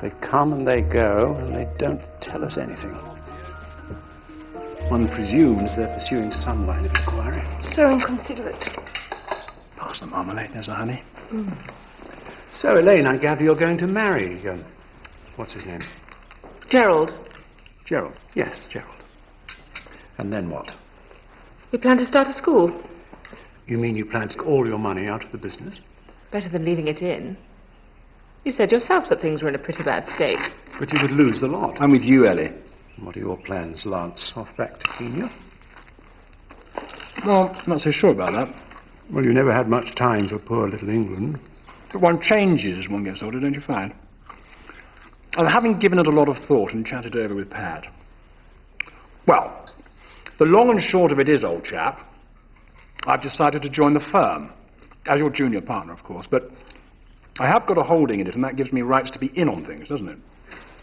They come and they go, and they don't tell us anything. One presumes they're pursuing some line of inquiry. So inconsiderate. Pass the marmalade, there's the honey. So, Elaine, I gather you're going to marry, what's his name? Gerald. Gerald. Yes, Gerald. And then what? We plan to start a school. You mean you plan to take all your money out of the business? Better than leaving it in. You said yourself that things were in a pretty bad state. But you would lose the lot. I'm with you, Ellie. What are your plans, Lance? Off back to Kenya? Well, not so sure about that. Well, you never had much time for poor little England. But one changes as one gets older, don't you find? And having given it a lot of thought and chatted over with Pat, well, the long and short of it is, old chap, I've decided to join the firm. As your junior partner, of course, but I have got a holding in it, and that gives me rights to be in on things, doesn't it?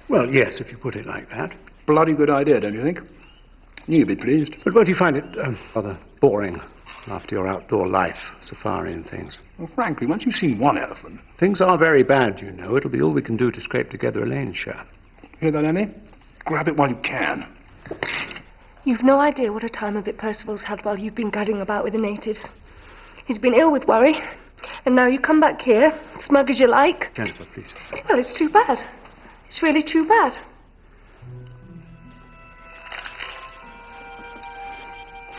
Well, yes, if you put it like that. Bloody good idea, don't you think? You'd be pleased. But won't you find it rather boring after your outdoor life, safari and things? Well, frankly, once you've seen one elephant... Things are very bad, you know. It'll be all we can do to scrape together Elaine's share. Hear that, Emmy? Grab it while you can. You've no idea what a time of it Percival's had while you've been gadding about with the natives. He's been ill with worry, and now you come back here, smug as you like. Jennifer, please. Well, it's too bad. It's really too bad.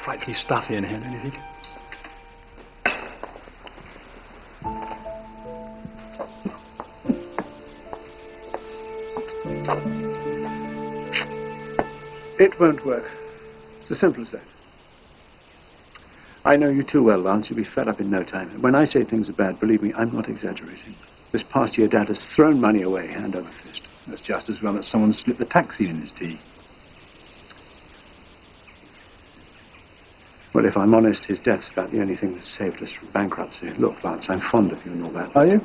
Frightfully stuffy in here, don't you think? It won't work. It's as simple as that. I know you too well, Lance. You'll be fed up in no time. When I say things are bad, believe me, I'm not exaggerating. This past year, Dad has thrown money away, hand over fist. That's just as well that someone slipped the taxi in his tea. Well, if I'm honest, his death's about the only thing that's saved us from bankruptcy. Look, Lance, I'm fond of you and all that. Are you?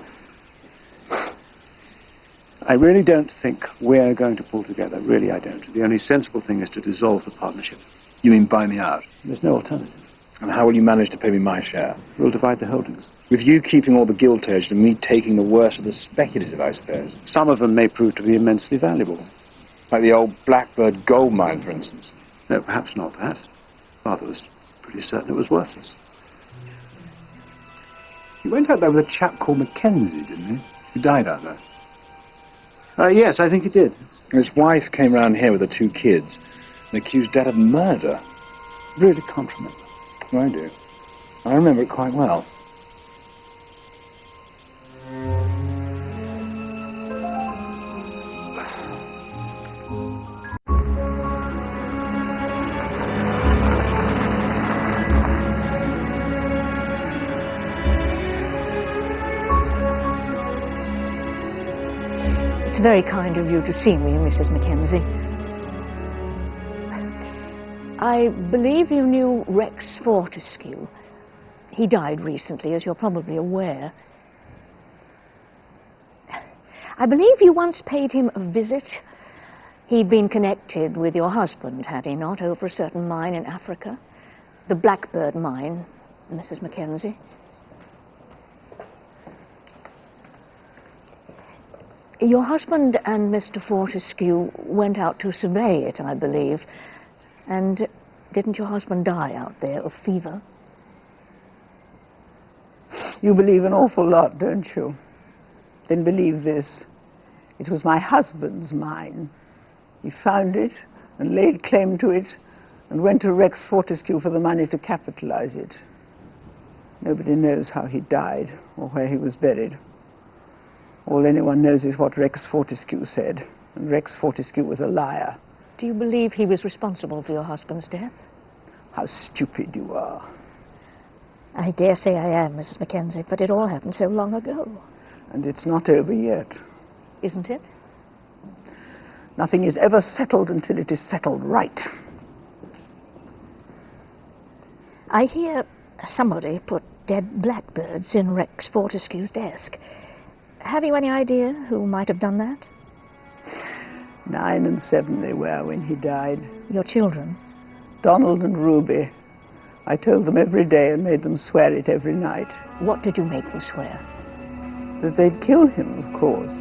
I really don't think we're going to pull together. Really, I don't. The only sensible thing is to dissolve the partnership. You mean buy me out? There's no alternative. And how will you manage to pay me my share? We'll divide the holdings. With you keeping all the gilt edged and me taking the worst of the speculative, I suppose. Some of them may prove to be immensely valuable. Like the old Blackbird gold mine, for instance. No, perhaps not that. Father was pretty certain it was worthless. You went out there with a chap called Mackenzie, didn't you? Who died out there. Yes, I think he did. His wife came round here with the 2 kids and accused Dad of murder. Really can't remember. I do. I remember it quite well. It's very kind of you to see me, Mrs. Mackenzie. I believe you knew Rex Fortescue. He died recently, as you're probably aware. I believe you once paid him a visit. He'd been connected with your husband, had he not, over a certain mine in Africa? The Blackbird mine, Mrs. Mackenzie. Your husband and Mr. Fortescue went out to survey it, I believe. And didn't your husband die out there of fever? You believe an awful lot, don't you? Then believe this. It was my husband's mine. He found it and laid claim to it and went to Rex Fortescue for the money to capitalize it. Nobody knows how he died or where he was buried. All anyone knows is what Rex Fortescue said, and Rex Fortescue was a liar. Do you believe he was responsible for your husband's death? How stupid you are. I dare say I am, Mrs. Mackenzie, but it all happened so long ago. And it's not over yet. Isn't it? Nothing is ever settled until it is settled right. I hear somebody put dead blackbirds in Rex Fortescue's desk. Have you any idea who might have done that? 9 and 7 they were when he died. Your children? Donald and Ruby. I told them every day and made them swear it every night. What did you make them swear? That they'd kill him, of course.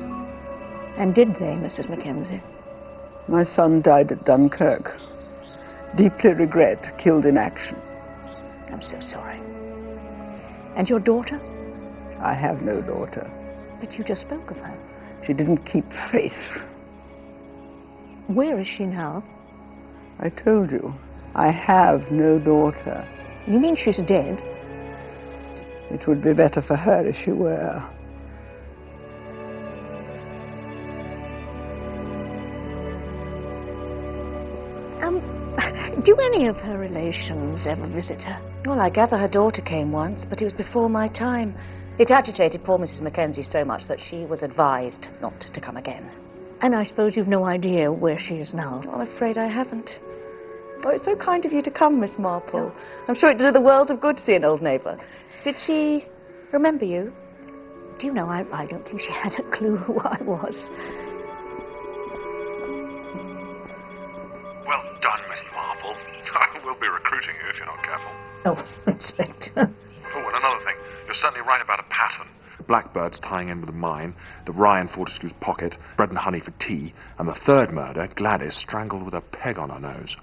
And did they, Mrs. Mackenzie? My son died at Dunkirk. Deeply regret, killed in action. I'm so sorry. And your daughter? I have no daughter. But you just spoke of her. She didn't keep faith. Where is she now? I told you, I have no daughter. You mean she's dead? It would be better for her if she were. Do any of her relations ever visit her? Well, I gather her daughter came once, but it was before my time. It agitated poor Mrs. Mackenzie so much that she was advised not to come again. And I suppose you've no idea where she is now? I'm afraid I haven't. Oh, it's so kind of you to come, Miss Marple. I'm sure it did her the world of good to see an old neighbour. Did she remember you? Do you know, I don't think she had a clue who I was. Well done, Miss Marple. I will be recruiting you if you're not careful. Oh, Inspector. Oh, and another thing. You're certainly right about a pattern. Blackbird's tying in with the mine, the rye in Fortescue's pocket, bread and honey for tea, and the third murder, Gladys, strangled with a peg on her nose.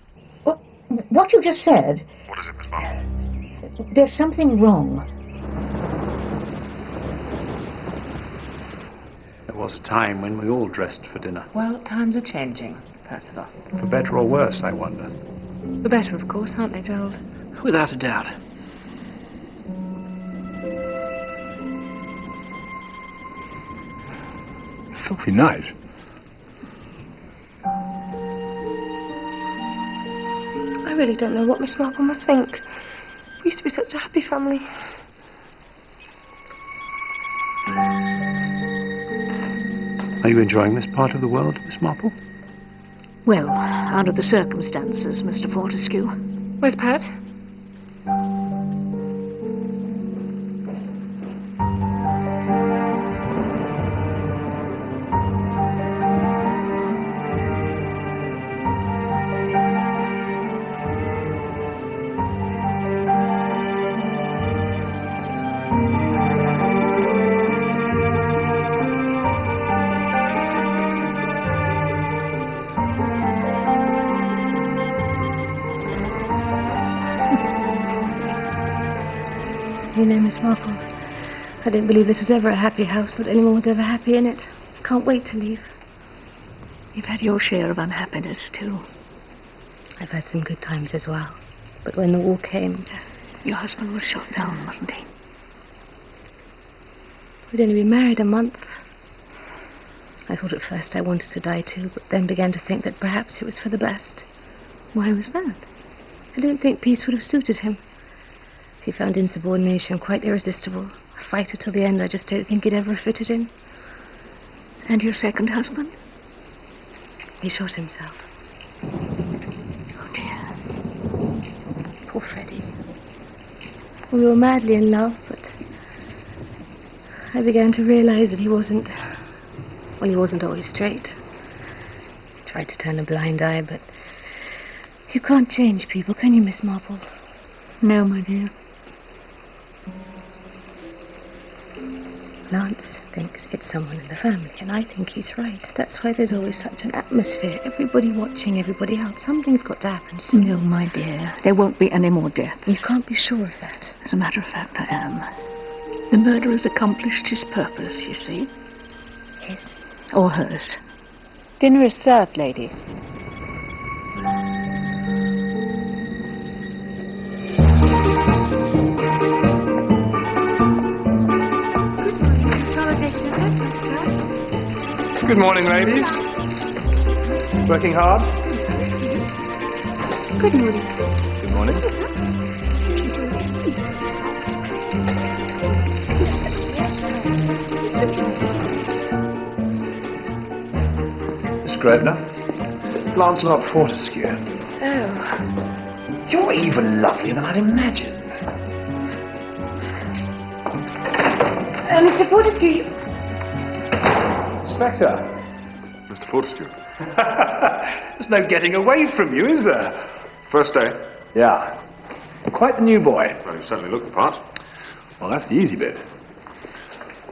What you just said, What is it, Miss Marple? there's something wrong. There was a time when we all dressed for dinner. Well, times are changing, Percival. For better or worse, I wonder. The better, of course, aren't they, Gerald? Without a doubt. Filthy night. I really don't know what Miss Marple must think. We used to be such a happy family. Are you enjoying this part of the world, Miss Marple? Well, out of the circumstances, Mr. Fortescue. Where's Pat? You know, Miss Marple, I don't believe this was ever a happy house, that anyone was ever happy in it. Can't wait to leave. You've had your share of unhappiness, too. I've had some good times as well. But when the war came... Your husband was shot down, wasn't he? We'd only been married a month. I thought at first I wanted to die too, but then began to think that perhaps it was for the best. Why was that? I don't think peace would have suited him. He found insubordination quite irresistible. A fighter till the end, I just don't think he'd ever fitted in. And your second husband? He shot himself. Oh, dear. Poor Freddie. We were madly in love, but I began to realize that he wasn't always straight. Tried to turn a blind eye, but you can't change people, can you, Miss Marple? No, my dear. Lance thinks it's someone in the family, and I think he's right. That's why there's always such an atmosphere. Everybody watching everybody else. Something's got to happen soon. No, my dear. There won't be any more deaths. You can't be sure of that. As a matter of fact, I am. The murderer's accomplished his purpose, you see. His? Or hers. Dinner is served, ladies. Good morning, ladies. Working hard? Good morning. Good morning. Miss Grosvenor, Lancelot Fortescue. Oh. You're even lovelier than I'd imagined. Mr. Fortescue. Inspector. Mr. Fortescue. There's no getting away from you, is there? First day. Yeah. Quite the new boy. Well, you certainly look the part. Well, that's the easy bit.